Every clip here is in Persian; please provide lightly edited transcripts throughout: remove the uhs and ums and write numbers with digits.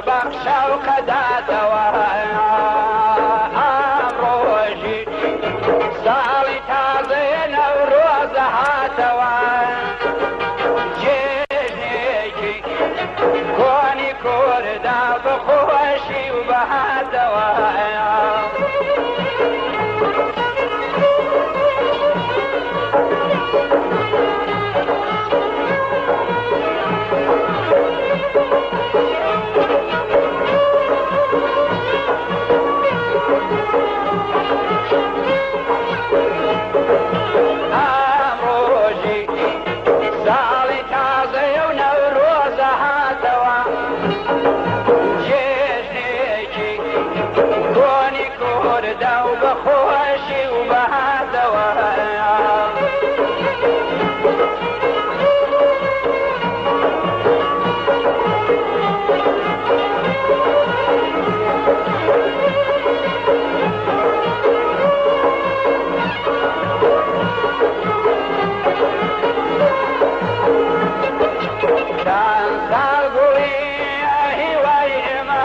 بەخشە و قەداتەوە ئەمڕۆژی ساڵی تازەیە نەورۆزە هاتەوە جێژنێکی کۆنی کووردا بەخۆشی و بەهاتەوە بەخۆشی و بەهاتەوە چەند ساڵ گوڵی هیوای ئێمە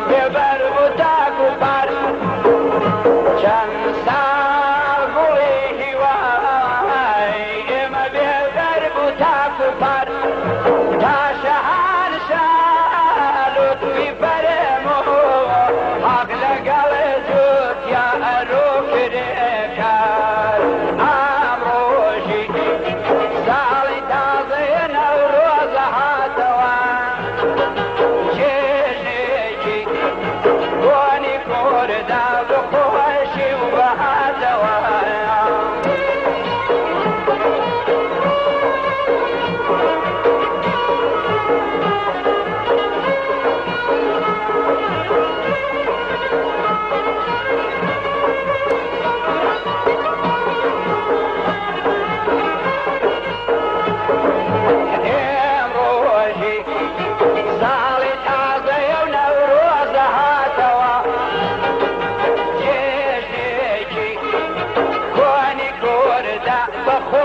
بێبەر بوو تاک و پار چەند ساڵ گوڵی هیوای ئێمە بێبەر بوو تاک و پار تا شەهان شالوتوی بەرێمەوە حەق لەگەڵ جوتیا ئەرۆ کرێکار ئەمڕۆژی ساڵی تازەیە نەورۆزە هاتەوە جێژنێکی کۆنی کووردا بەخۆشی و بەهاتەوە ساڵی تازەیە و نەورۆزە هاتەوە جێژنێکی کۆنی کووردا بەخۆشی